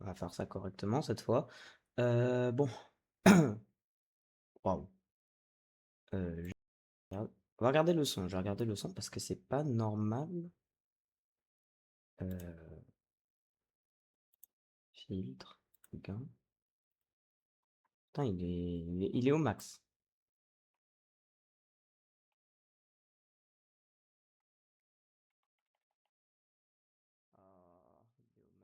On va faire ça correctement cette fois. Bon. Waouh. Je on va regarder le son. Je vais regarder le son parce que c'est pas normal. Euh, Filtre, gain. Putain, il est au max. Ah, il est au max.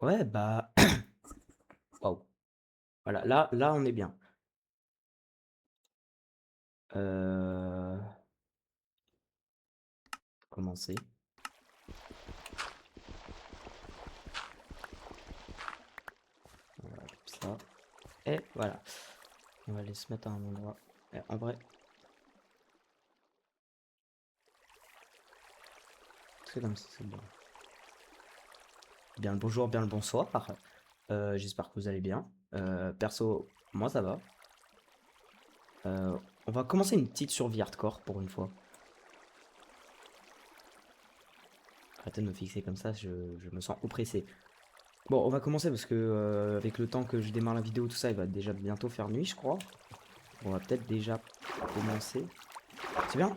Ouais, bah. Waouh. Voilà, là, on est bien. Euh... Commencer. Voilà, comme ça. Et voilà. On va aller se mettre à un endroit. Et en vrai, c'est comme ça, c'est bon. Bien le bonjour, bien le bonsoir. J'espère que vous allez bien. Perso, moi ça va. On va commencer une petite survie hardcore pour une fois. Arrêtez de me fixer comme ça, je me sens oppressé. Bon, on va commencer parce que avec le temps que je démarre la vidéo, tout ça, il va déjà bientôt faire nuit, je crois. On va peut-être déjà commencer. C'est bien.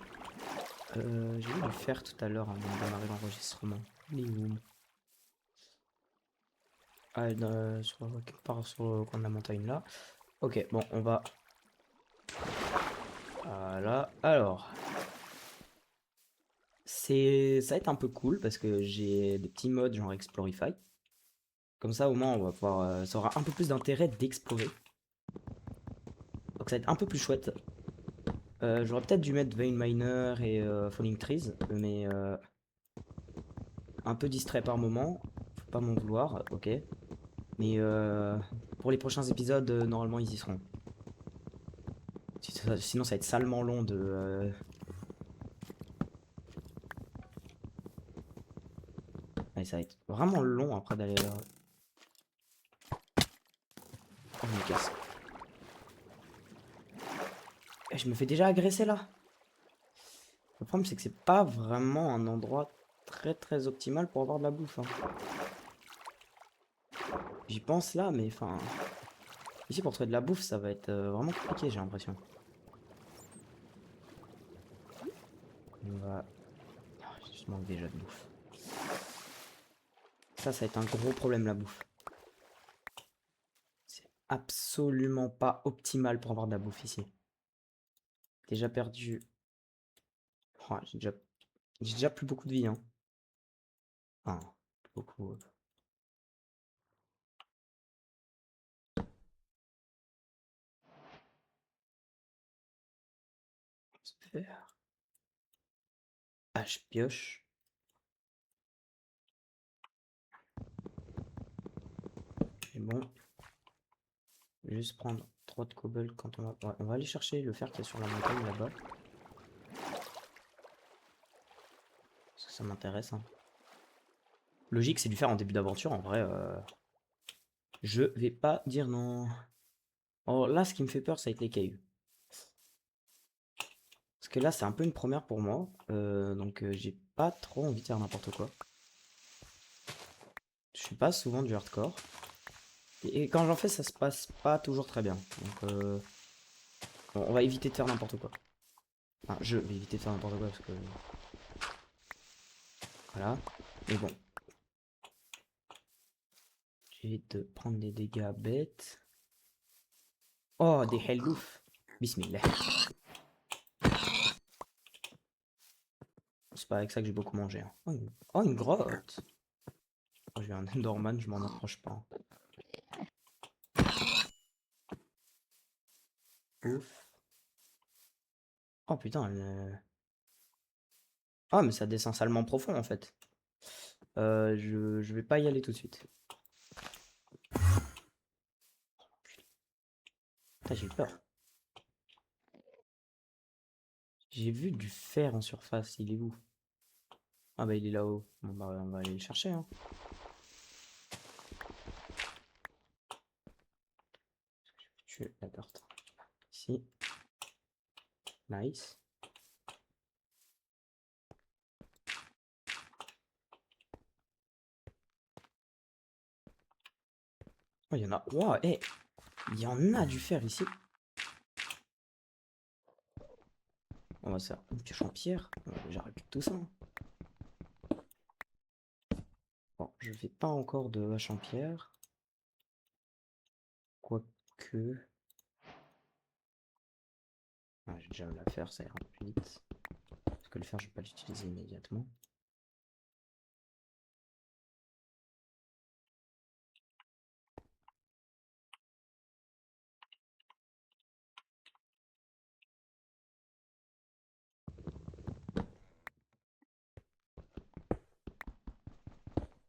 J'ai dû le faire tout à l'heure avant de démarrer l'enregistrement. Il est où? Ah, quelque part sur le coin de la montagne là. Ok, bon, on va. Voilà. Alors, ça va être un peu cool parce que j'ai des petits modes genre Explorify. Comme ça, au moins, on va pouvoir, ça aura un peu plus d'intérêt d'explorer. Donc ça va être un peu plus chouette. J'aurais peut-être dû mettre Vein Miner et Falling Trees, mais un peu distrait par moment. Faut pas m'en vouloir, ok. Mais pour les prochains épisodes, normalement, ils y seront. Sinon, ça va être salement long de. Ouais, ça va être vraiment long après d'aller. Oh, je me casse. Eh, je me fais déjà agresser là. Le problème, c'est que c'est pas vraiment un endroit très optimal pour avoir de la bouffe, hein. J'y pense là, mais enfin. Ici, pour trouver de la bouffe, ça va être vraiment compliqué, j'ai l'impression. On va. Ah, je manque déjà de bouffe. Ça va être un gros problème, la bouffe. C'est absolument pas optimal pour avoir de la bouffe ici. Déjà perdu. Oh, j'ai déjà plus beaucoup de vie, hein. Enfin, beaucoup. Faire. Ah, je pioche. C'est bon. Juste prendre 3 de cobble quand on va. Ouais, on va aller chercher le fer qui est sur la montagne là-bas. Parce que ça m'intéresse, hein. Logique, c'est du faire en début d'aventure. En vrai, je vais pas dire non. Oh, là, ce qui me fait peur, ça va être les cailloux. Parce que là, c'est un peu une première pour moi. Donc, j'ai pas trop envie de faire n'importe quoi. Je fais pas souvent du hardcore. Et quand j'en fais, ça se passe pas toujours très bien. Donc, bon, on va éviter de faire n'importe quoi. Enfin, je vais éviter de faire n'importe quoi parce que. Voilà. Mais bon, j'évite de prendre des dégâts bêtes. Oh, des hellouf. Bismillah. C'est pas avec ça que j'ai beaucoup mangé, hein. Oh, une grotte. Oh, j'ai un Enderman, je m'en approche pas. Ouf. Oh putain, ah, mais ça descend salement profond en fait. Je vais pas y aller tout de suite. Putain, j'ai eu peur. J'ai vu du fer en surface, il est où? Ah bah il est là-haut. Bon bah on va aller le chercher, hein. Tuer la porte. Ici. Nice. Oh, il y en a. Waouh, eh, il y en a du fer ici. On va se faire une pioche en pierre. J'arrête tout ça, hein. Bon, je fais pas encore de hache en pierre. Quoique. Ah, j'ai déjà la fer, ça ira plus vite. Parce que le fer, je vais pas l'utiliser immédiatement.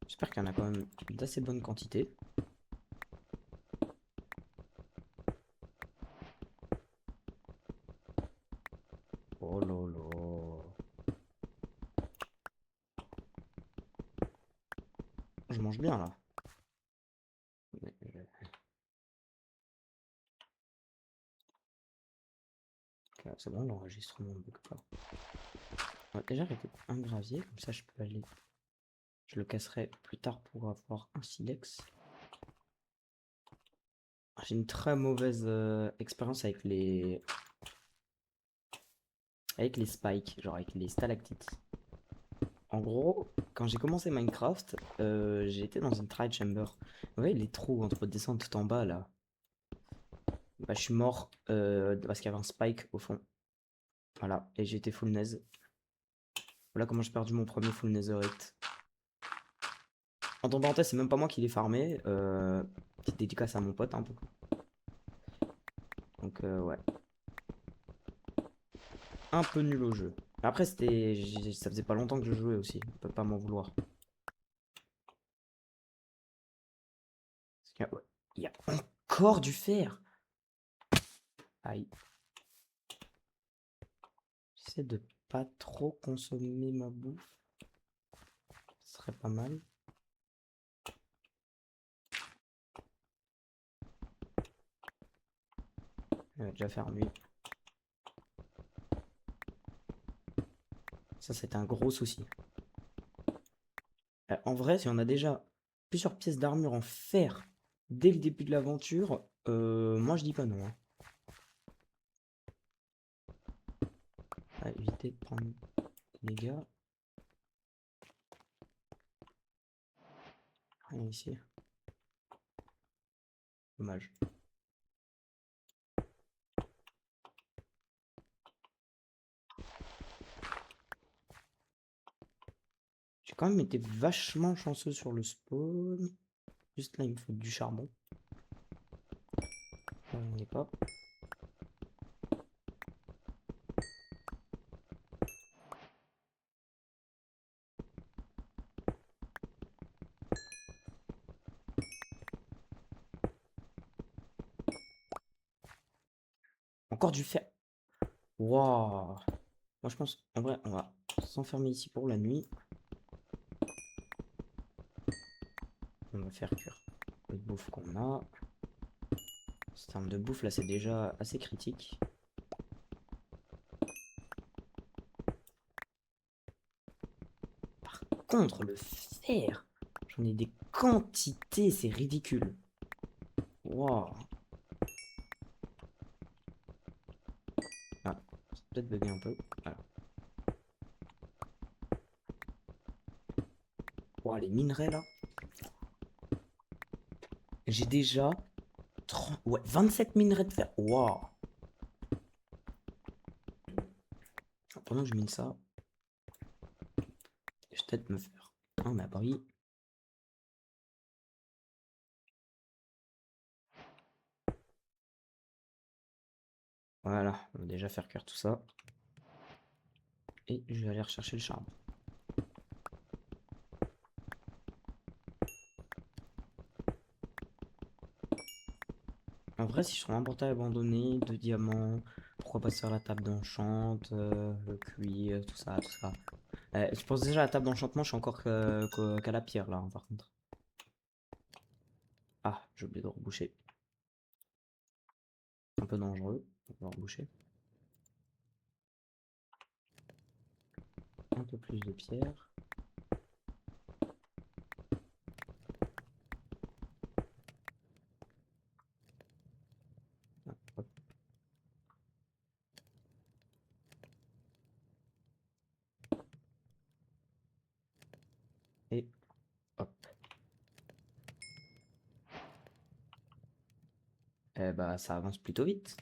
J'espère qu'il y en a quand même d'assez bonne quantité. Oh là là. Je mange bien là. Ok, c'est bon, l'enregistrement ne bouge pas. On va déjà arrêter un gravier, comme ça je peux aller. Je le casserai plus tard pour avoir un silex. J'ai une très mauvaise expérience avec les spikes, genre avec les stalactites. En gros, quand j'ai commencé Minecraft, j'ai été dans une try chamber. Vous voyez les trous entre descente tout en bas là. Bah, je suis mort parce qu'il y avait un spike au fond. Voilà, et j'ai été full naze. Voilà comment j'ai perdu mon premier full netherite. En parenthèse, c'est même pas moi qui l'ai farmé. Petite dédicace à mon pote un peu. Donc ouais. Un peu nul au jeu. Après, ça faisait pas longtemps que je jouais aussi. On peut pas m'en vouloir. Ouais, il y a encore du fer. Aïe. J'essaie de pas trop consommer ma bouffe. Ce serait pas mal. Il va déjà faire nuit. Ça, c'est un gros souci. En vrai, si on a déjà plusieurs pièces d'armure en fer dès le début de l'aventure, moi je dis pas non, hein. Ah, éviter de prendre des dégâts. Rien ici. Dommage. J'ai quand même été vachement chanceux sur le spawn. Juste là, il me faut du charbon. Là, on n'y est pas. Encore du fer. Waouh. Moi, je pense, en vrai, on va s'enfermer ici pour la nuit. On va faire cuire le bouffe qu'on a. En termes de bouffe, là, c'est déjà assez critique. Par contre, le fer, j'en ai des quantités, c'est ridicule. Waouh. Ah, c'est peut-être bugué un peu. Voilà. Waouh, les minerais là. J'ai déjà 30... ouais, 27 minerais de fer. Waouh. Pendant que je mine ça, je vais peut-être me faire un abri. Voilà, on va déjà faire cuire tout ça. Et je vais aller rechercher le charbon. En vrai, si je trouve un portail abandonné, de diamants, pourquoi pas se faire la table d'enchant, le cuir, tout ça, tout ça. Je pense déjà à la table d'enchantement, je suis encore qu'à la pierre là, hein, par contre. Ah, j'ai oublié de reboucher. Un peu dangereux, on va reboucher. Un peu plus de pierre. Et hop. Eh bah, ça avance plutôt vite.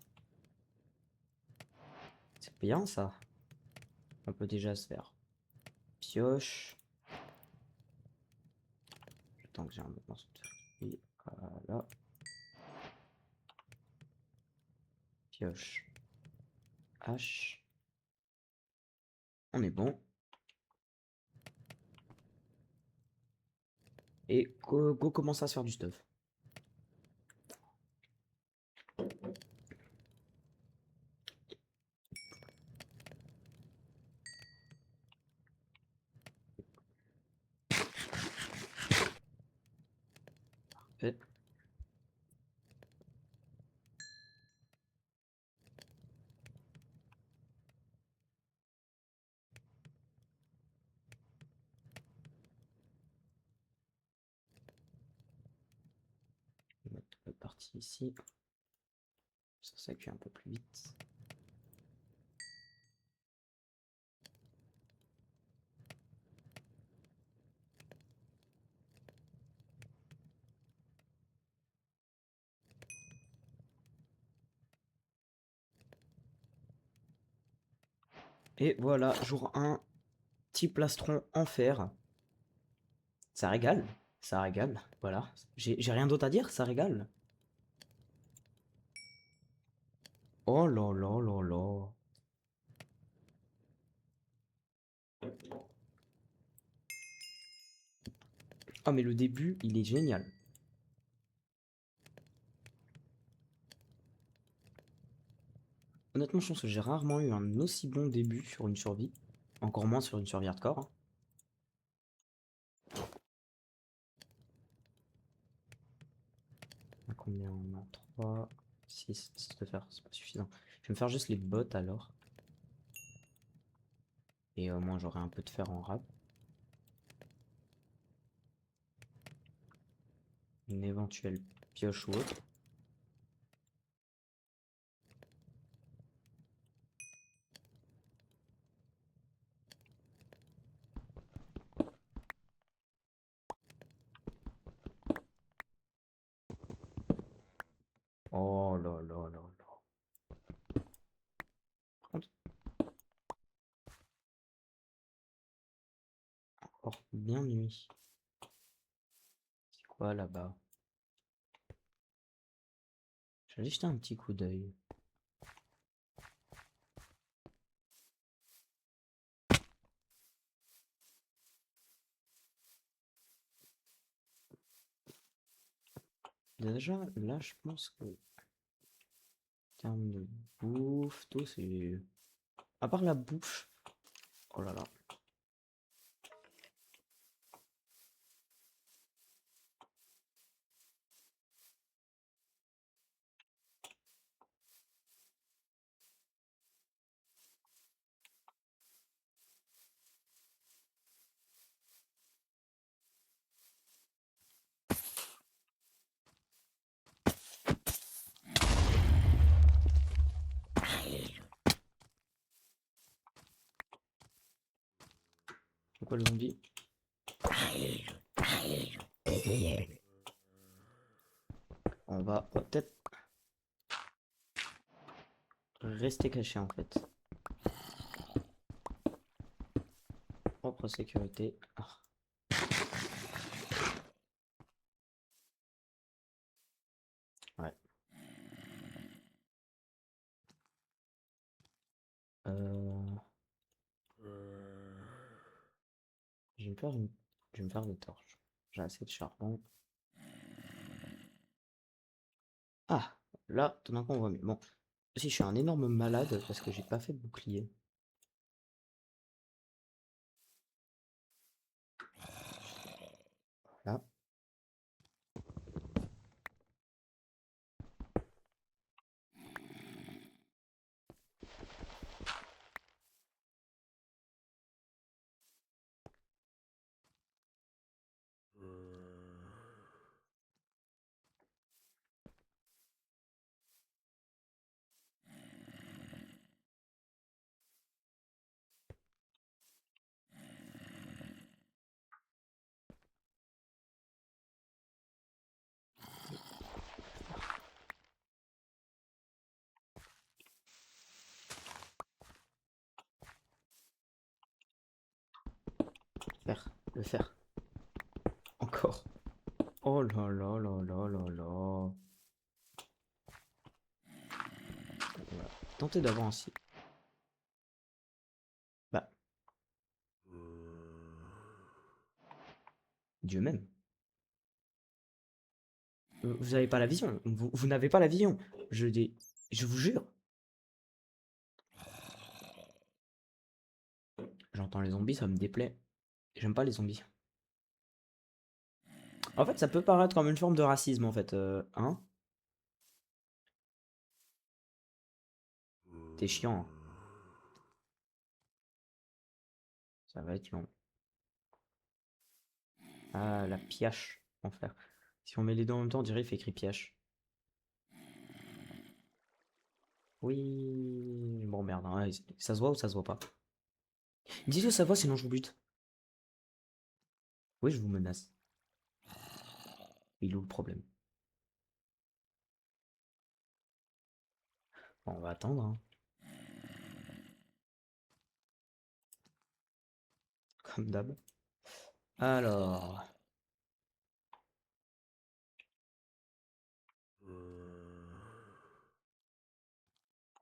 C'est bien ça. On peut déjà se faire pioche. J'attends que j'ai un morceau de fer. Voilà. Pioche. Hache. On est bon. Et go commence à se faire du stuff. Parfait. Je vais mettre la partie ici. Ça cuit un peu plus vite. Et voilà, jour 1, petit plastron en fer. Ça régale, ça régale, voilà. J'ai rien d'autre à dire, ça régale. Oh là là là là. Ah mais le début, il est génial. Honnêtement, je pense que j'ai rarement eu un aussi bon début sur une survie. Encore moins sur une survie hardcore, hein. On a combien? On a 3, 6 de fer, c'est pas suffisant. Je vais me faire juste les bottes alors. Et au moins j'aurai un peu de fer en rap. Une éventuelle pioche ou autre. Oh là là là là. Par contre, encore bien nuit. C'est quoi là-bas? Je vais jeter un petit coup d'œil. Déjà, là, je pense que en termes de bouffe, tout, c'est. À part la bouffe. Oh là là. Pourquoi le zombie? On va peut-être rester caché en fait. Propre sécurité. Ah, ouais. Euh, je vais me faire je vais me faire des torches. J'ai assez de charbon. Ah, là, tout d'un coup, on voit mieux. Bon, si je suis un énorme malade parce que j'ai pas fait de bouclier. Là. Faire, le faire. Encore. Oh là là là là là là. On va tenter d'avoir un si. Bah, Dieu même. Vous avez pas la vision. Vous n'avez pas la vision. Je dis. Je vous jure. J'entends les zombies, ça me déplaît. J'aime pas les zombies. En fait, ça peut paraître comme une forme de racisme, en fait. Hein? T'es chiant, hein. Ça va être long. Ah, la piache, mon frère. Si on met les deux en même temps, on dirait qu'il fait écrit piache. Oui. Bon, merde, hein, ça se voit ou ça se voit pas? Dis-le, ça voit, sinon je vous bute. Oui, je vous menace. Il est où le problème? Bon, on va attendre, hein. Comme d'hab. Alors.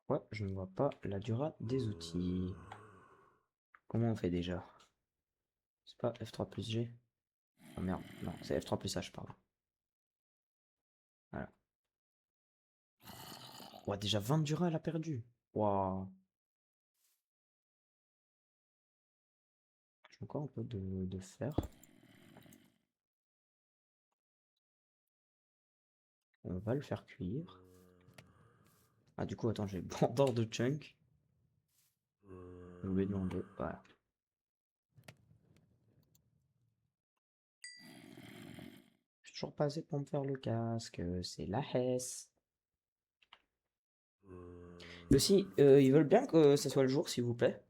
Ouais, je ne vois pas la durée des outils. Comment on fait déjà? C'est pas F3 plus G? Oh merde, non, c'est F3 plus H, pardon. Voilà. Ouah, déjà 20 Dura, elle a perdu. Waouh. J'ai encore un peu de fer. On va le faire cuire. Ah, du coup, attends, j'ai bandor de chunk. J'ai oublié de l'enlever. Voilà. J'ai toujours pas assez pour me faire le casque. C'est la Hesse. Mais si, ils veulent bien que ce soit le jour, s'il vous plaît.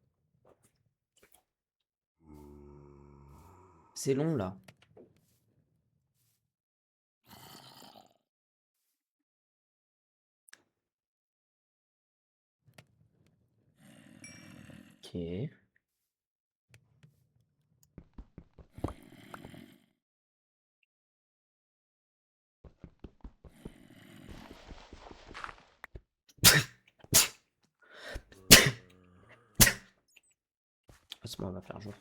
C'est long, là. Ok. Laisse-moi, on va faire jour.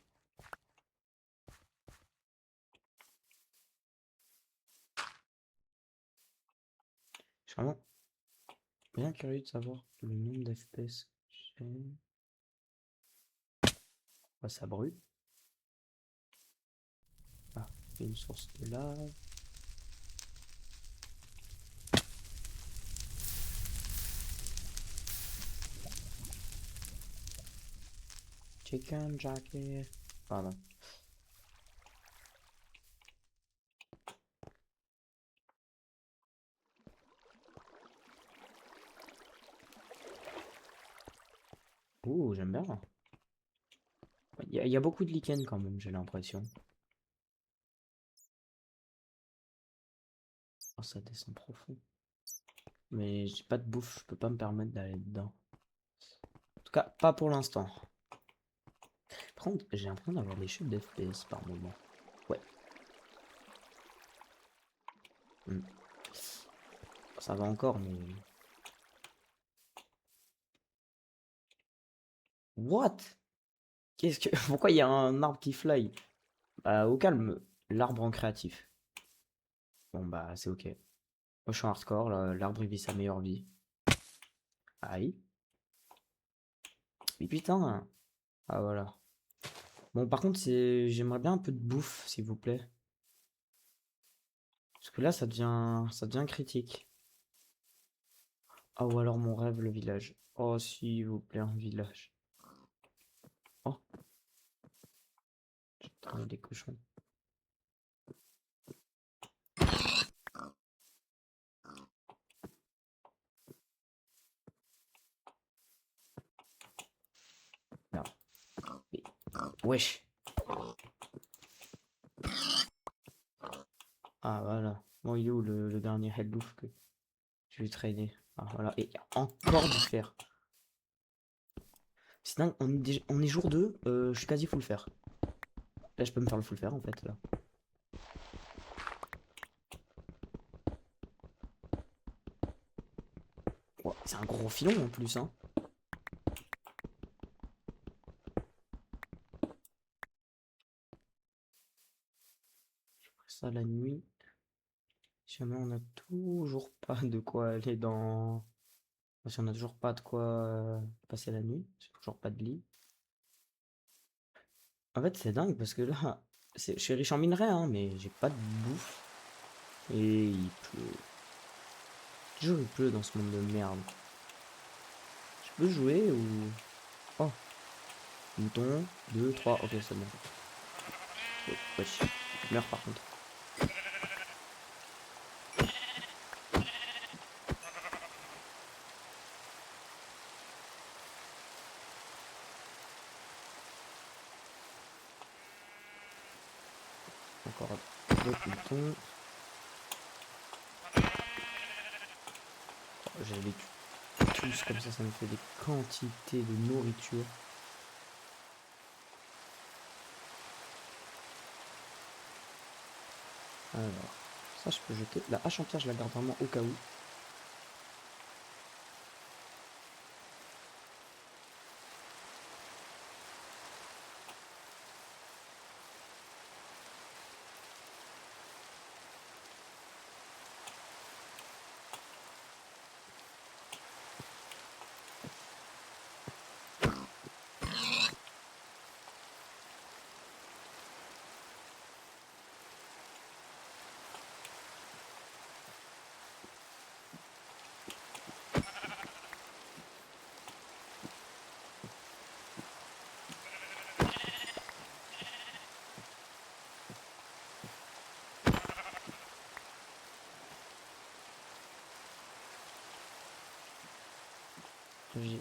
Je suis vraiment bien curieux de savoir le nombre d'FPS que j'ai. Ouais, ça brûle. Ah, une source de lave. Chicken jacket. Pardon. Ouh, j'aime bien. Il y a beaucoup de lichen quand même, j'ai l'impression. Oh, ça descend profond. Mais j'ai pas de bouffe, je peux pas me permettre d'aller dedans. En tout cas, pas pour l'instant. Par contre, j'ai l'impression d'avoir des chutes d'FPS par moment. Ouais. Hmm. Ça va encore, mais... What? Qu'est-ce que... Pourquoi il y a un arbre qui fly? Bah, au calme, l'arbre en créatif. Bon, bah, c'est ok. Moi, je suis en hardcore, l'arbre il vit sa meilleure vie. Aïe. Mais putain. Ah, voilà. Bon, par contre, j'aimerais bien un peu de bouffe, s'il vous plaît. Parce que là, ça devient critique. Ah, ou alors mon rêve, le village. Oh, s'il vous plaît, un village. Oh, j'ai trouvé des cochons. Merde. Mais- Wesh. Ah, voilà. Bon, il est où le dernier head bouffe que je vais traîner? Ah, voilà. Et encore du fer. Sinon, on est jour 2. Je suis quasi full fer. Là, je peux me faire le full fer en fait, là. Oh, c'est un gros filon en plus, hein. Ça, la nuit. Si jamais on a toujours pas de quoi aller dans... enfin, si on a toujours pas de quoi passer la nuit, si toujours pas de lit. En fait, c'est dingue parce que là, je suis riche en minerais, hein, mais j'ai pas de bouffe. Et il pleut. Toujours il pleut dans ce monde de merde. Je peux jouer ou... Oh, mouton, 2, 3, ok, c'est bon. Oh, wesh, meurs par contre. Encore d'autres moutons. Oh, j'allais les tuer tous comme ça me fait des quantités de nourriture. Alors, ça je peux jeter. La hache en pierre, je la garde vraiment au cas où.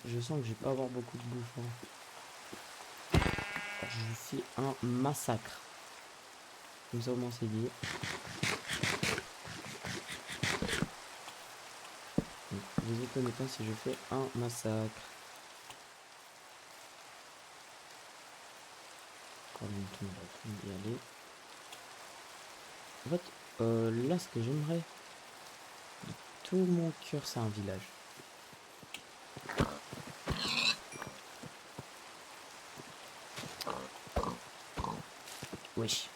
Je sens que je vais pas avoir beaucoup de bouffe, hein. Je fais un massacre. Comme ça au moins c'est dit. Donc, vous étonnez pas si je fais un massacre. Encore une tombe, on va y aller. En fait, là ce que j'aimerais de tout mon cœur, c'est un village. Wesh.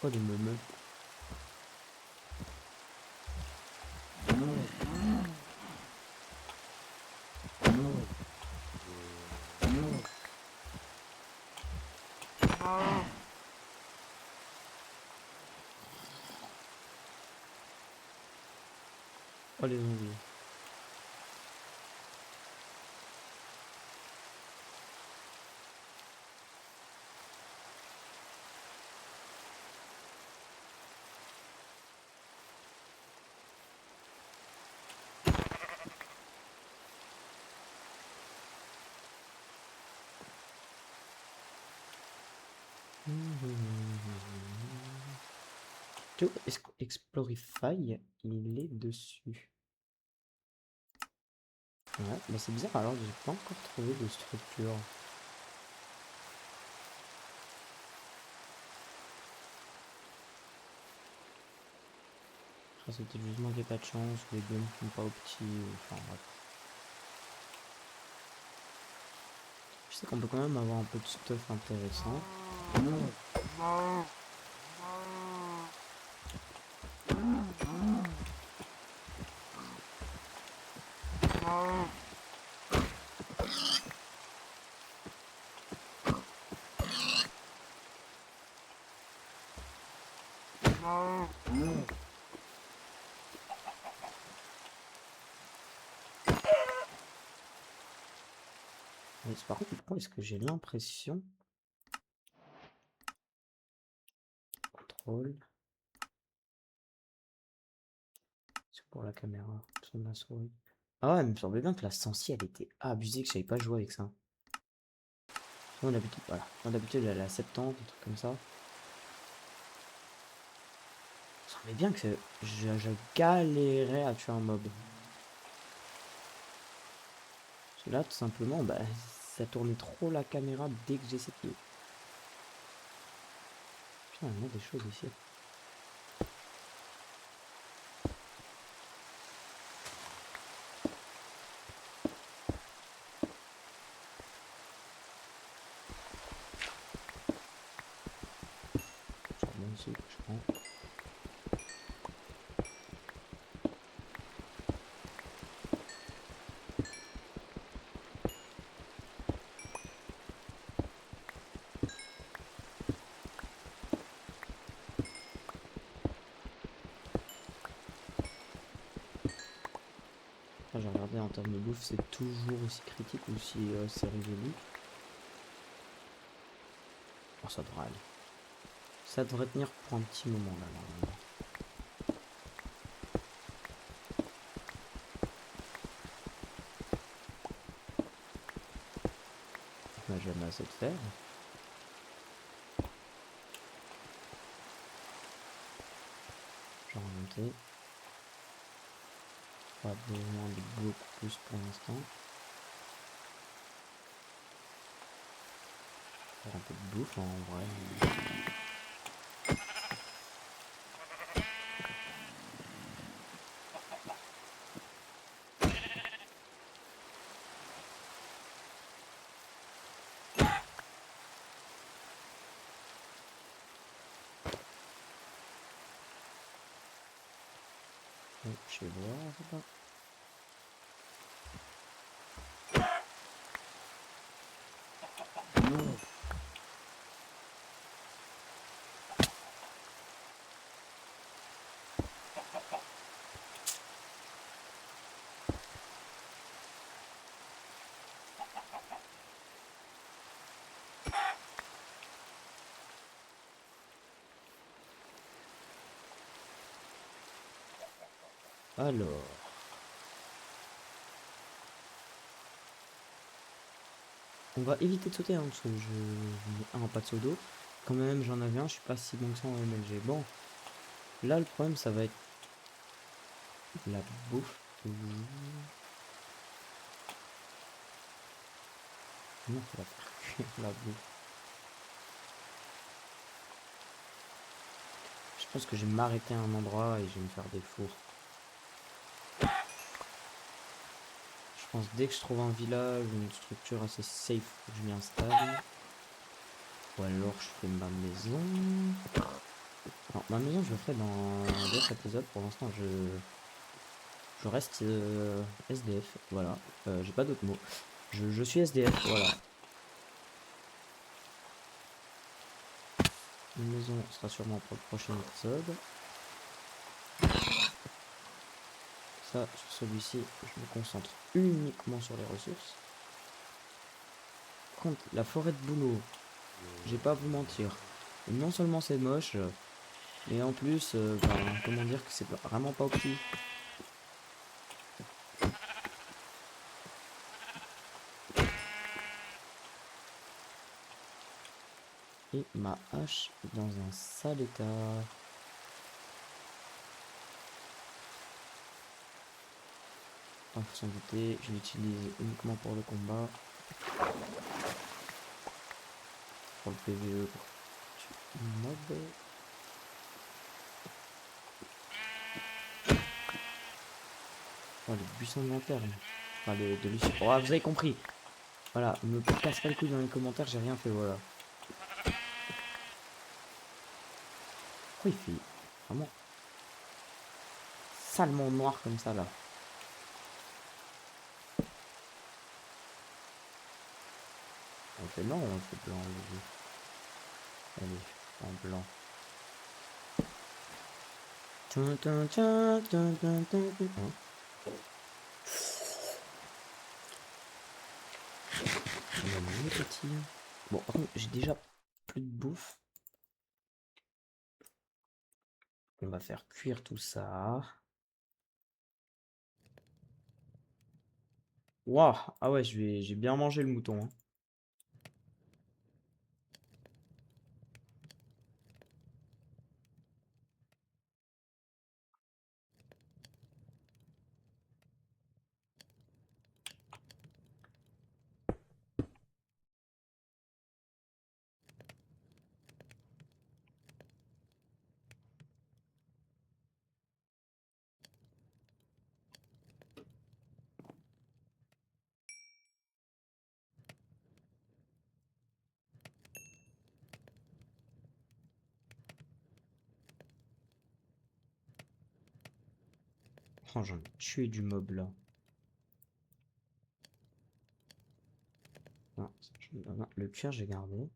Quoi de me. Oh les zombies. To Explorify, il est dessus. Ouais, mais c'est bizarre alors, j'ai pas encore trouvé de structure. Ah, c'était juste moi qui ai pas de chance, ou les deux ne sont pas au petit, enfin bref. Je sais qu'on peut quand même avoir un peu de stuff intéressant. Mais par contre, pourquoi est-ce que j'ai l'impression Scroll. C'est pour la caméra. Sur ma souris. Ah ouais, il me semblait bien que la sensi elle était abusée, que je savais pas jouer avec ça. Moi d'habitude, voilà. Moi d'habitude elle est à 70, un truc comme ça. Ça semblait bien que je galérais à tuer un mob. Parce que là, tout simplement, bah, ça tournait trop la caméra dès que j'essaie de... Putain, il y a des choses ici. Charbon ici, je prends. Là, j'ai regardé en termes de bouffe, c'est toujours aussi critique ou si c'est résolu. Oh, ça devrait aller. Ça devrait tenir pour un petit moment là, normalement. Là, j'ai jamais assez de fer. J'ai remonté. Pas besoin de beaucoup plus pour l'instant. Faire un peu de bouffe en vrai. Je vais voir, c'est pas. Alors. On va éviter de sauter, hein, parce que je mets un pas de seau d'eau. Quand même j'en avais un, je suis pas si bon que ça en MLG. Bon, là le problème ça va être la bouffe. Non, ça va faire la bouffe. Je pense que je vais m'arrêter à un endroit et je vais me faire des fours. Je pense dès que je trouve un village ou une structure assez safe, je m'y installe. Ou alors je fais ma maison. Alors ma maison je le ferai dans d'autres épisodes. Pour l'instant je reste SDF. Voilà. J'ai pas d'autres mots. Je suis SDF, voilà. Une maison sera sûrement pour le prochain épisode. Ça, sur celui-ci, je me concentre uniquement sur les ressources. Par contre, la forêt de boulot, j'ai pas à vous mentir. Non seulement c'est moche, mais en plus, comment dire que c'est vraiment pas opti. Et ma hache est dans un sale état. Faut s'en douter, je l'utilise uniquement pour le combat. Pour le PVE, pour tuer une mob. Oh, les buissons de lanterne. Enfin, de Lucie. Oh, vous avez compris. Voilà, me casse pas les couilles dans les commentaires, j'ai rien fait, voilà. Pourquoi il fait vraiment salement noir comme ça, là? On fait non, on fait blanc, le jeu. Allez, en blanc. Hein? On va manger, petit. Bon, par contre, j'ai déjà plus de bouffe. On va faire cuire tout ça. Waouh! Ah ouais, j'ai bien mangé le mouton, hein. Oh, j'en ai tué du mob là. Non, non, le cuir, j'ai gardé.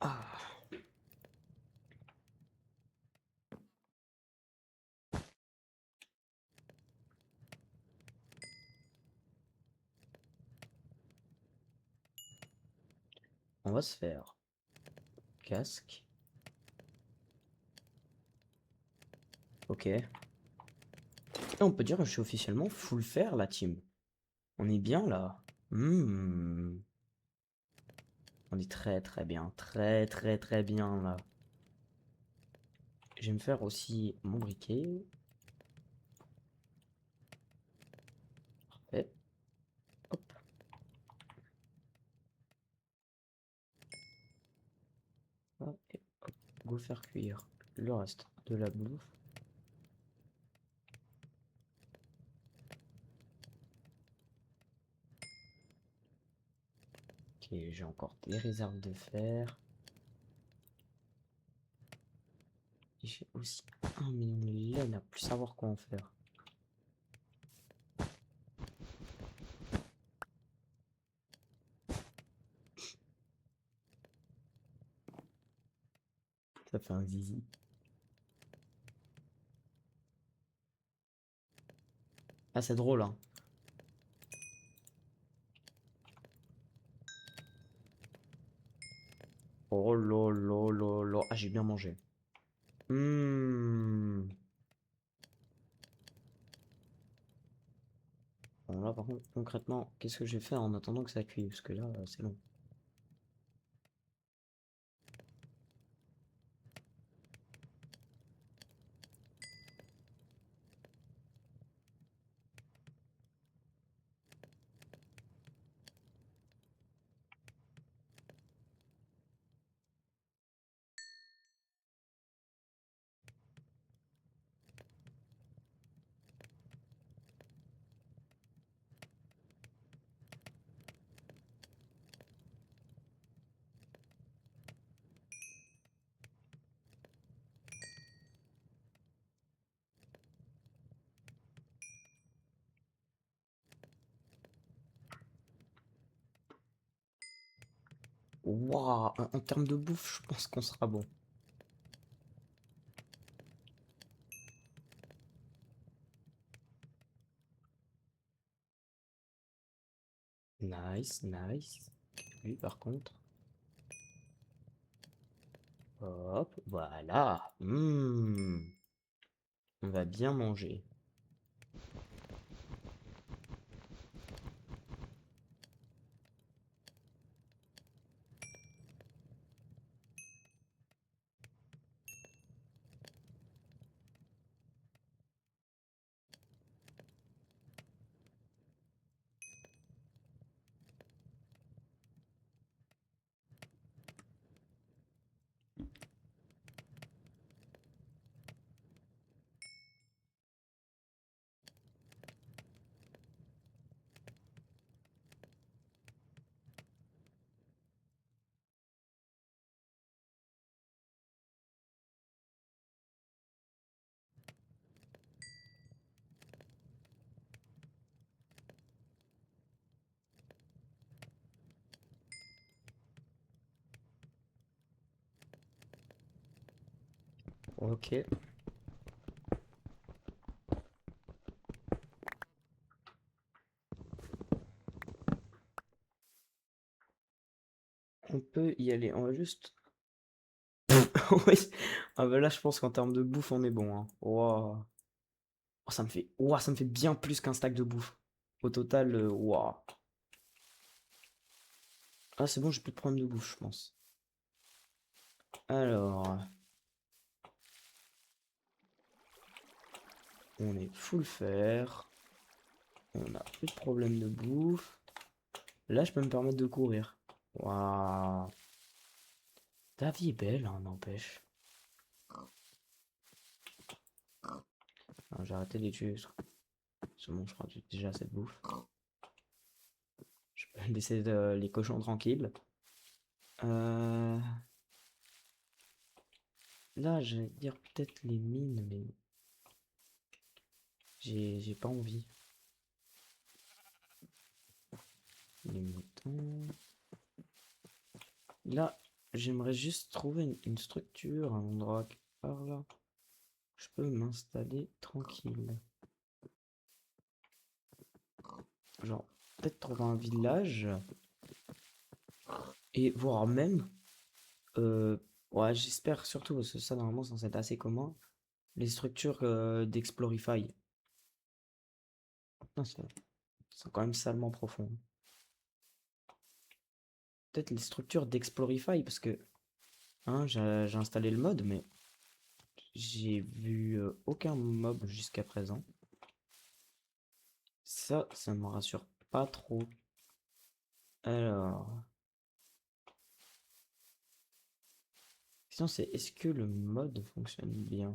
Ah, on va se faire casque. Ok. Et on peut dire que je suis officiellement full fer, la team. On est bien là. Hmm. On est très très bien. Très très très bien là. Je vais me faire aussi mon briquet. Parfait. Hop. Hop, et hop. Go faire cuire le reste de la bouffe. Ok, j'ai encore des réserves de fer. Et j'ai aussi 1 million de laine à plus savoir quoi en faire. Ça fait un zizi. Ah, c'est drôle, hein. Oh là là là là. Ah, j'ai bien mangé. Hmm. Bon, là, par contre, concrètement, qu'est-ce que j'ai fait en attendant que ça cuise? Parce que là, c'est long. Waouh, en termes de bouffe, je pense qu'on sera bon. Nice, nice. Lui, par contre. Hop, voilà. On va bien manger. Ok. On peut y aller. On va juste. Oui. Ah bah là, je pense qu'en termes de bouffe, on est bon, hein. Waouh. Oh, ça me fait bien plus qu'un stack de bouffe. Au total, waouh. Ah, c'est bon, j'ai plus de problème de bouffe, je pense. Alors, on est full fer. On a plus de problème de bouffe. Là, je peux me permettre de courir. Waouh. Ta vie est belle, hein, n'empêche. Ah, j'ai arrêté de les tuer. C'est bon, je crois que j'ai déjà assez de bouffe. Je peux laisser les cochons tranquilles. Euh, Là, je vais dire peut-être les mines, mais j'ai pas envie. Les moutons. Là, j'aimerais juste trouver une structure, un endroit quelque part là. Je peux m'installer tranquille. Genre, peut-être trouver un village. Et voire même, euh, ouais, j'espère surtout, parce que ça normalement c'est censé être assez commun, les structures d'Explorify. Putain, c'est quand même salement profond. Peut-être les structures d'Explorify, parce que hein, j'ai installé le mode, mais j'ai vu aucun mob jusqu'à présent. Ça me rassure pas trop. Alors, sinon c'est est-ce que le mode fonctionne bien?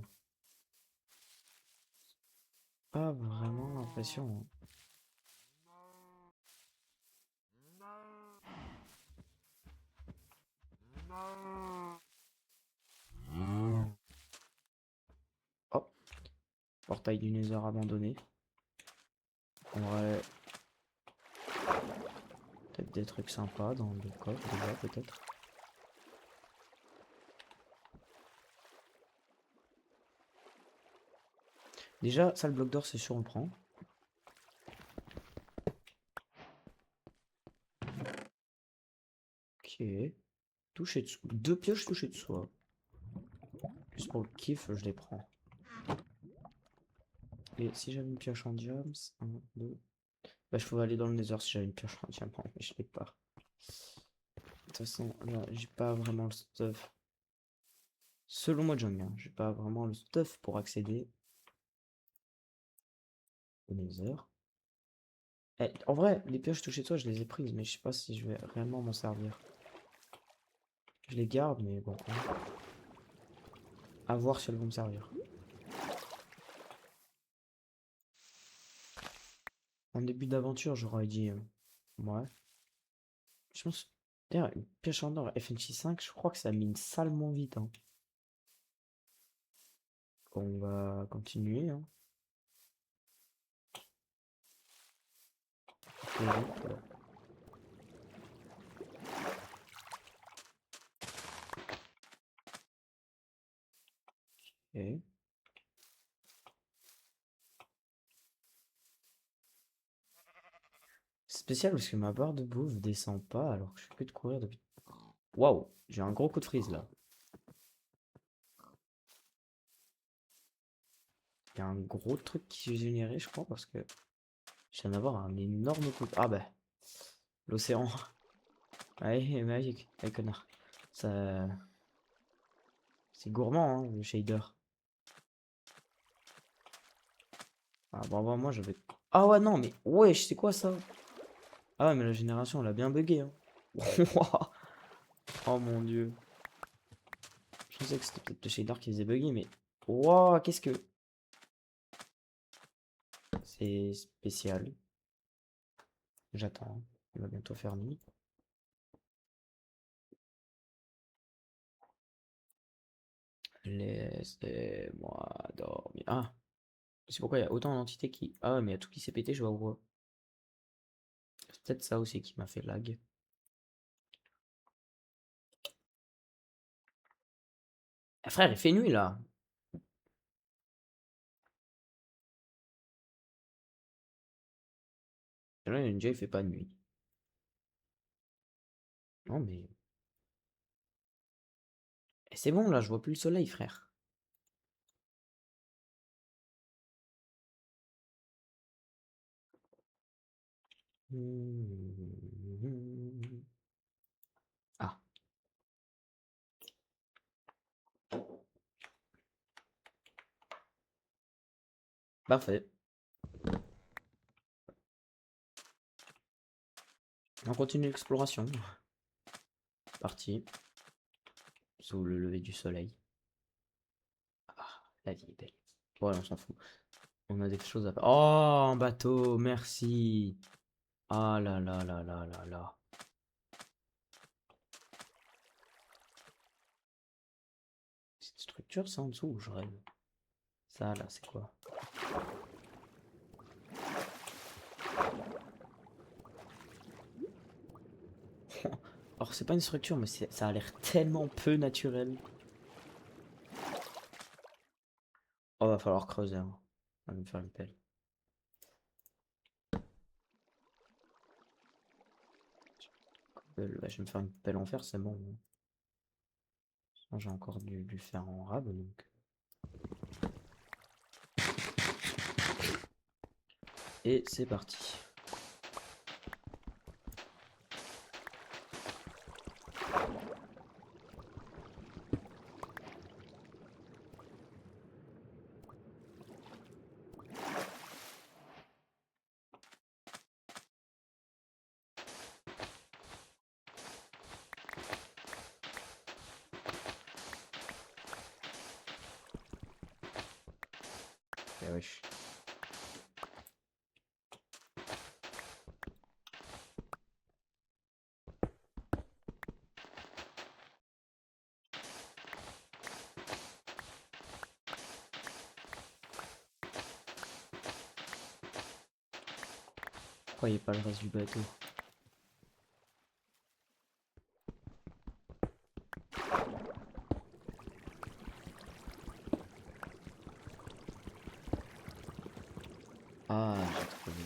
Pas vraiment l'impression, hein. Hop, portail du Nether abandonné. On aurait peut-être des trucs sympas dans le coffre déjà peut-être. Déjà, ça le bloc d'or c'est sûr on prend. Ok. Touché dessous. Deux pioches touchées de soi. Juste pour le kiff, je les prends. Et si j'avais une pioche en diams, un, deux. Bah, je pouvais aller dans le nether si j'avais une pioche en diamant, mais je l'ai pas. De toute façon, là, j'ai pas vraiment le stuff. Selon moi, John, hein, j'ai pas vraiment le stuff pour accéder au nether. Eh, en vrai, les pioches touchées de soi, je les ai prises, mais je sais pas si je vais réellement m'en servir. Je les garde, mais bon, hein. À voir si elles vont me servir. En début d'aventure, j'aurais dit, ouais. Je pense. D'ailleurs, une pioche en or FNC 5, je crois que ça mine salement vite, hein. On va continuer, hein. Terrible. Ok. C'est spécial parce que ma barre de bouffe descend pas alors que je fais que de courir depuis. Waouh, j'ai un gros coup de freeze là. Il y a un gros truc qui s'est généré, je crois, parce que je viens d'avoir un énorme coup de. Ah bah, l'océan. Ouais, magique, ouais, connard. Ça. C'est gourmand, hein, le shader. Ah bon, moi je vais. Ah ouais, non, mais wesh, c'est quoi ça? Ah ouais, mais la génération, elle a bien bugué, hein. Oh mon dieu. Je pensais que c'était peut-être le shader qui faisait bugger, mais. Waouh, qu'est-ce que. C'est spécial. J'attends. Il va bientôt faire nuit. Laissez-moi dormir. Ah, c'est pourquoi il y a autant d'entités qui. Ah, ouais, mais il y a tout qui s'est pété, je vois pourquoi. C'est peut-être ça aussi qui m'a fait lag. Ah, frère, il fait nuit là. Là, déjà, il fait pas nuit. Non, mais. Et c'est bon, là, je vois plus le soleil, frère. Ah, parfait. On continue l'exploration. Parti. Sous le lever du soleil. Ah, la vie est belle. Ouais, on s'en fout. On a des choses à faire. Oh, un bateau, merci. Ah là là là là là là. C'est une structure, ça, en dessous, ou je rêve? Ça, là, c'est quoi? Alors, c'est pas une structure, mais ça a l'air tellement peu naturel. Oh, va falloir creuser, hein. On va me faire une pelle. Ouais, je vais me faire une pelle en fer, c'est bon. Sinon, j'ai encore du fer en rab, donc. Et c'est parti. Eh wesh. Pourquoi il n'y a pas le reste du bateau? Ah, j'ai trouvé.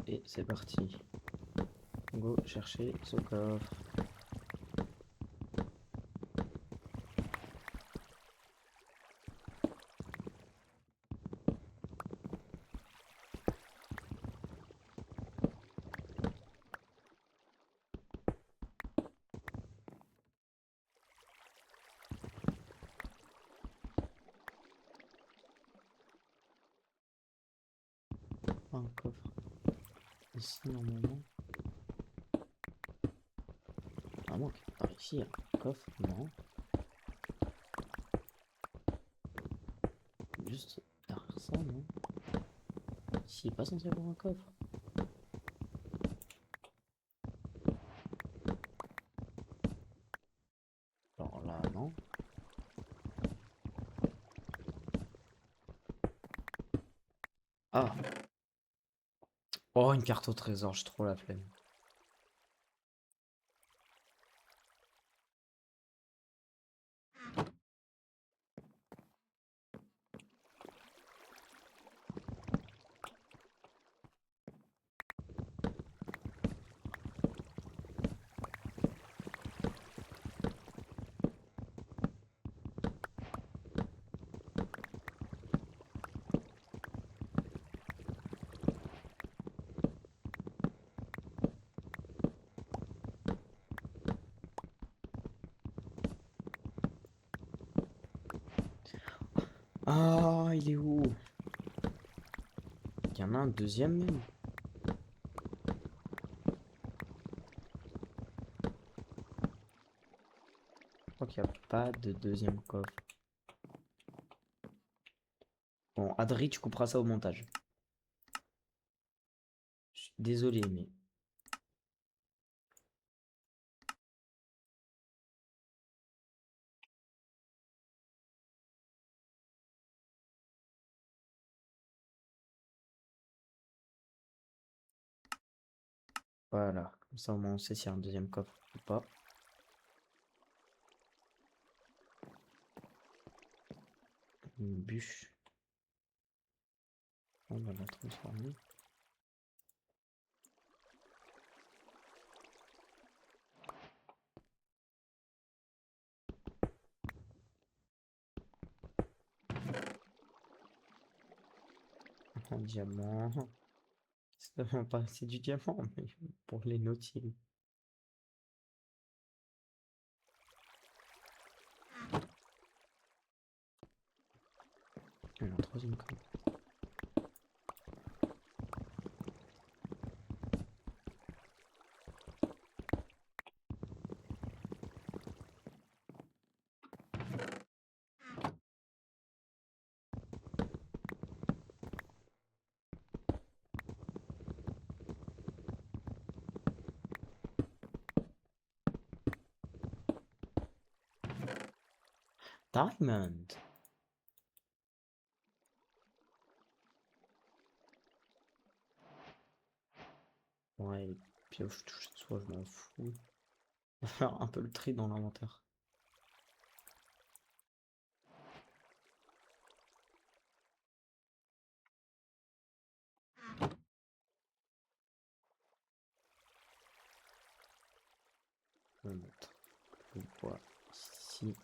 Et c'est parti. Go chercher ce coffre. Un coffre. Ici, normalement. Ah, moi, par ici, un coffre, non. Juste derrière ça, non. Ici, il n'est pas censé avoir un coffre. Alors là, non. Ah. Oh, une carte au trésor, j'ai trop la flemme. Ah, il est où? Il y en a un deuxième même. Je crois qu'il n'y a pas de deuxième coffre. Bon, Adri, tu couperas ça au montage. Je suis désolé, mais... Voilà, comme ça au moins on sait s'il y a un deuxième coffre ou pas. Une bûche. On va la transformer. En diamant. C'est vraiment pas assez du diamant, mais pour les nautiles. Alors, troisième coffre. Diamond! Ouais, pioche, touche de soie, je m'en fous. On va faire un peu le tri dans l'inventaire. On va mettre le bois ici.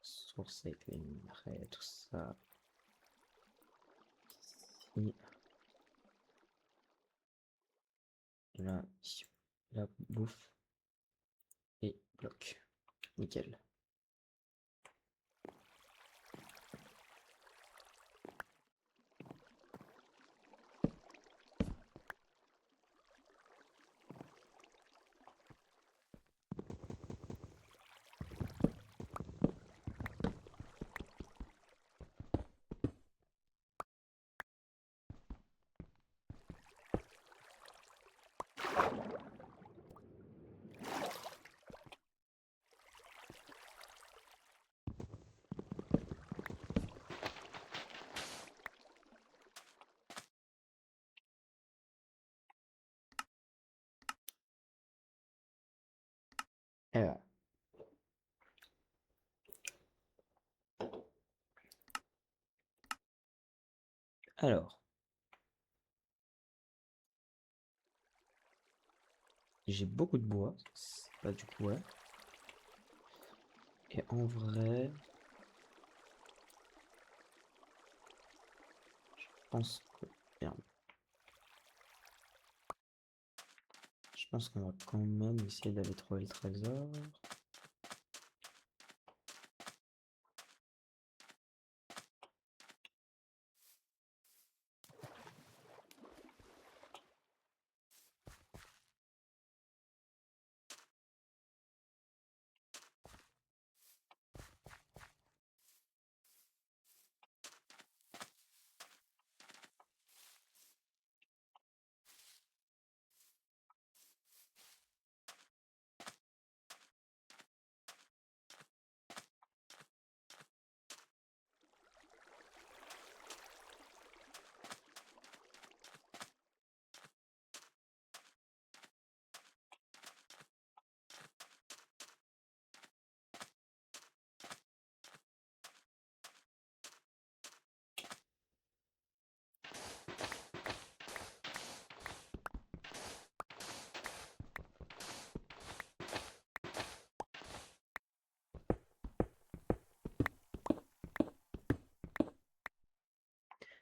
Source avec les minerais, tout ça. Ici. Là, ici. La bouffe. Et bloc. Nickel. Alors, alors, j'ai beaucoup de bois. C'est pas du coup, ouais. Et en vrai, je pense que. Merde. Je pense qu'on va quand même essayer d'aller trouver le trésor.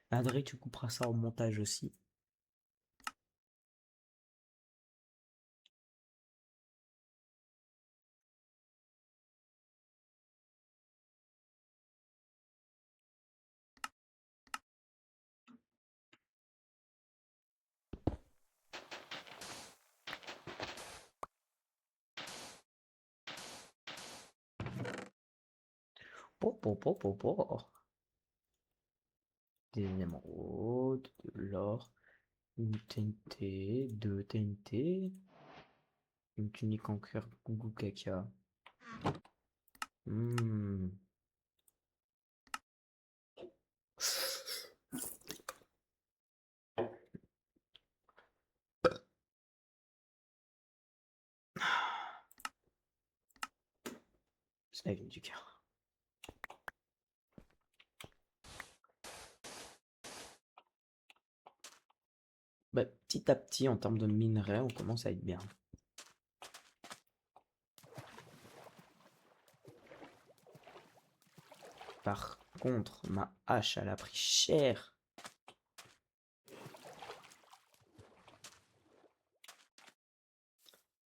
Adrien, tu couperas ça au montage aussi. Po. Des émeraudes, de l'or, une TNT, deux TNT, une tunique en cuir gougou caca. Hmm. Avec du cœur. Bah, petit à petit, en termes de minerais, on commence à être bien. Par contre, ma hache, elle a pris cher.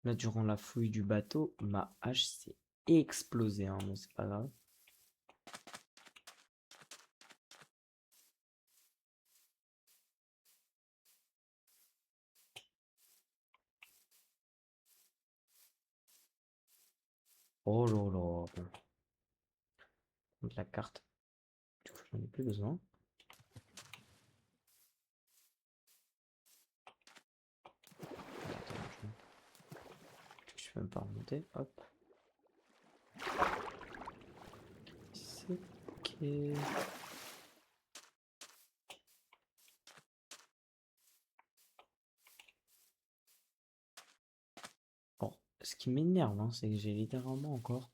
Là, durant la fouille du bateau, ma hache s'est explosée, hein, mais c'est pas grave. Oh là là, bon. Donc la carte, du coup, j'en ai plus besoin. Attends, je peux même pas remonter, hop. C'est ok. Bon, ce qui m'énerve, hein, c'est que j'ai littéralement encore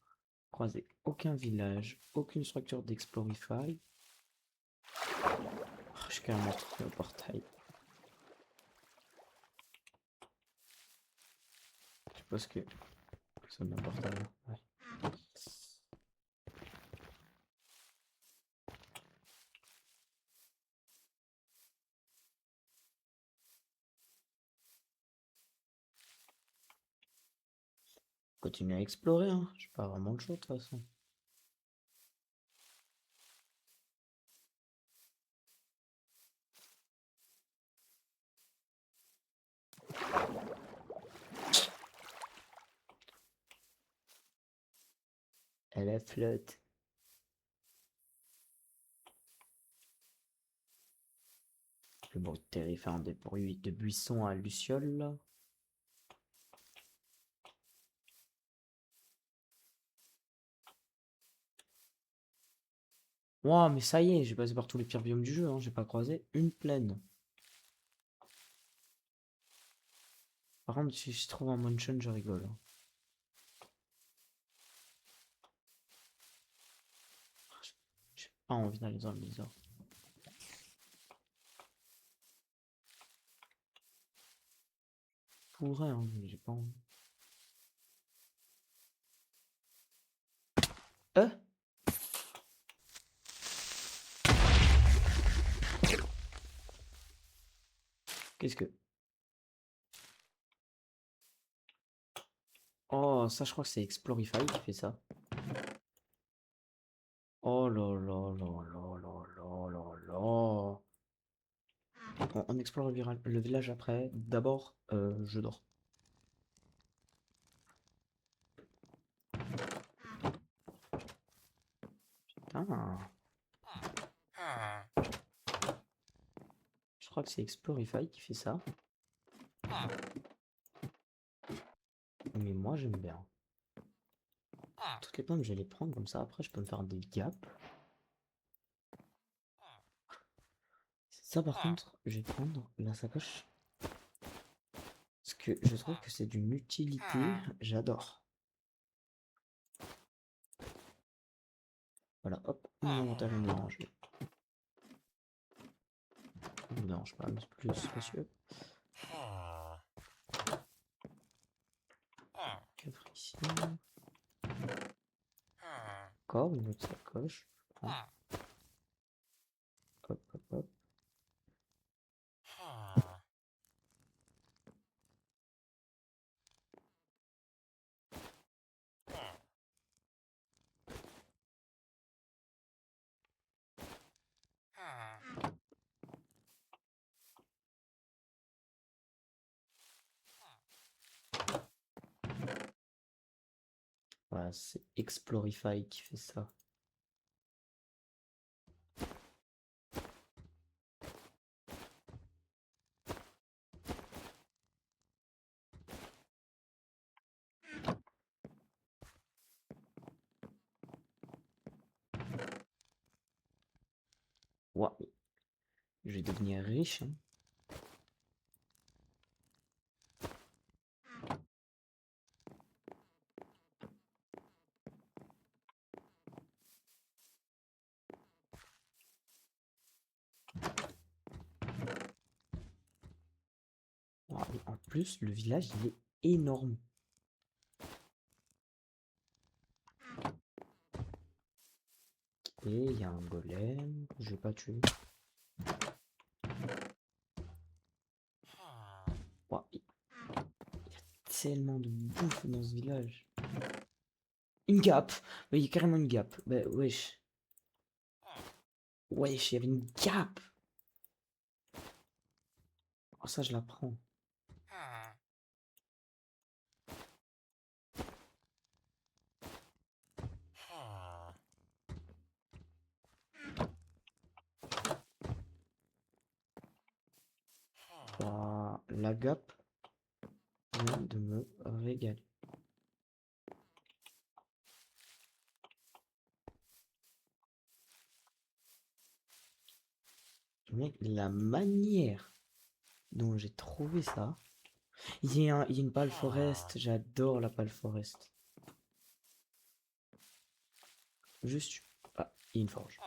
croisé aucun village, aucune structure d'Explorify. Oh, je suis carrément trouvé au portail. Je suppose que c'est un portail. Ouais. Continue à explorer, hein. J'ai pas vraiment le choix de toute façon. Elle est flotte. Le bruit terrifiant des bruits de buissons à Luciole, là. Ouah, mais ça y est, j'ai passé par tous les pires biomes du jeu, hein. J'ai pas croisé une plaine. Par contre, si je trouve un mansion, je rigole, hein. J'ai pas envie d'aller dans le blizzard. Je pourrais, hein, mais j'ai pas envie. Euh Qu'est-ce que... Oh, ça, je crois que c'est Explorify qui fait ça. Oh là là là là là là là là. On explore le village après. D'abord, je dors. Putain. Je crois que c'est Explorify qui fait ça. Mais moi, j'aime bien. Toutes les pommes, je vais les prendre comme ça. Après, je peux me faire des gaps. Ça, par contre, je vais prendre la sacoche. Parce que je trouve que c'est d'une utilité. J'adore. Voilà, hop, mon inventaire est mélangé. Il me dérange pas, mais c'est plus spacieux. 4 ici. Encore une autre sacoche. Je prends. Hop, hop, hop. Voilà, c'est Explorify qui fait ça. Ouah, je vais devenir riche, hein. plus, le village, il est énorme. Et il y a un golem que je vais pas tuer. Ouah, il y a tellement de bouffe dans ce village. Une gap! Oui, il y a carrément une gap. Bah, wesh. Wesh, il y avait une gap! Oh, ça, je la prends. Ouah, la gap vient de me régaler. Mec, la manière dont j'ai trouvé ça. Il y a une pale forest. J'adore la pale forest. Juste. Ah, il y a une forge.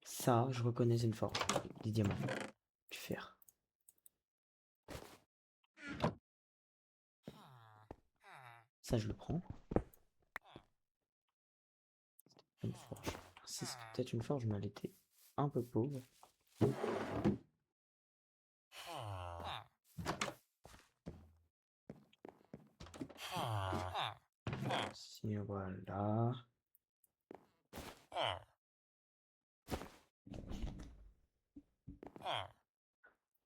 Ça, je reconnais, c'est une forge. Des diamants. Du fer. Ça, je le prends. Une forge. Si c'était peut-être une forge, mais elle était un peu pauvre. Si, voilà.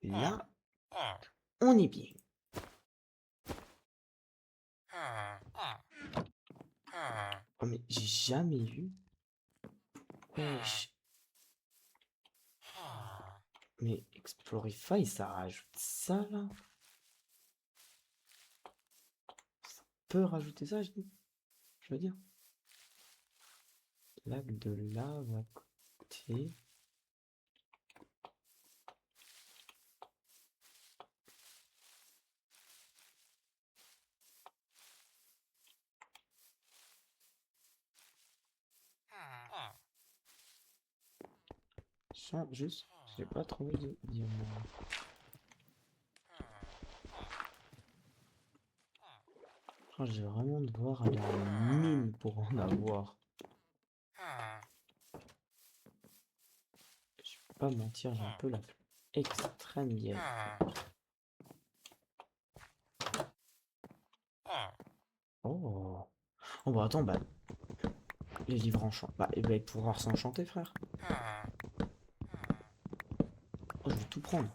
Là, on est bien. Oh, mais j'ai jamais vu. Wesh. Mais Explorify, ça rajoute ça là. Ça peut rajouter ça, je veux dire. Lac de lave à côté. Juste, j'ai pas trouvé de diamant. Oh, je vais vraiment devoir aller en mine pour en avoir. Je peux pas mentir, j'ai un peu la extrême gueule. Oh. Oh bah attends, bah les livres enchantés. Bah, il va pouvoir s'enchanter, frère. Oh, je vais tout prendre.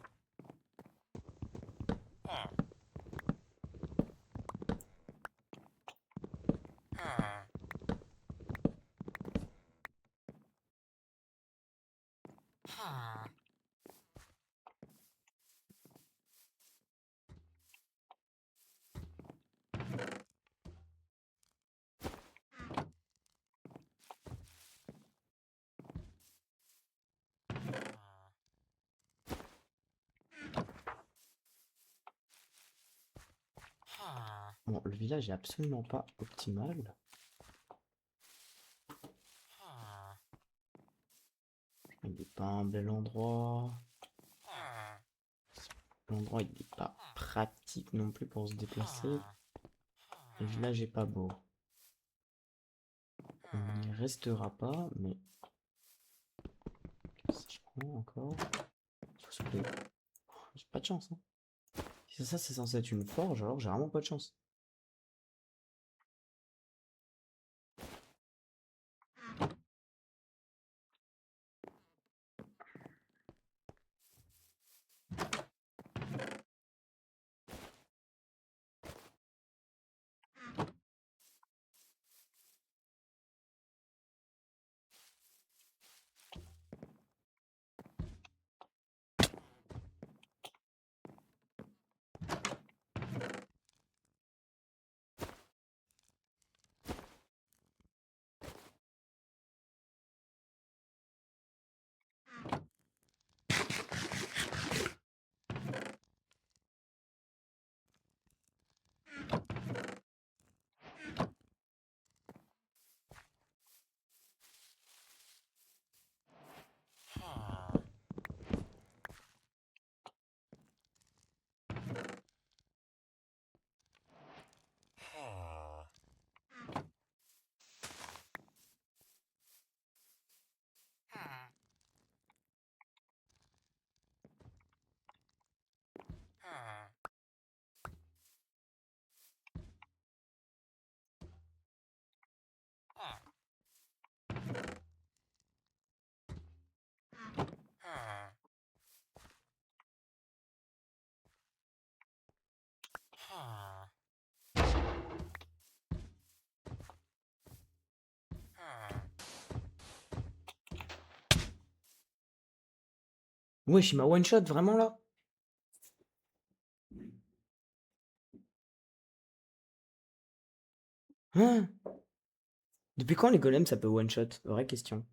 Bon, le village est absolument pas optimal. Il est pas un bel endroit. L'endroit il est pas pratique non plus pour se déplacer. Le village est pas beau. On n'y restera pas, mais ça je prends encore. Faut se plaire. J'ai pas de chance, hein. Si ça c'est censé être une forge, alors j'ai vraiment pas de chance. Wesh, il m'a one shot vraiment là? Hein? Depuis quand les golems ça peut one shot? Vraie question.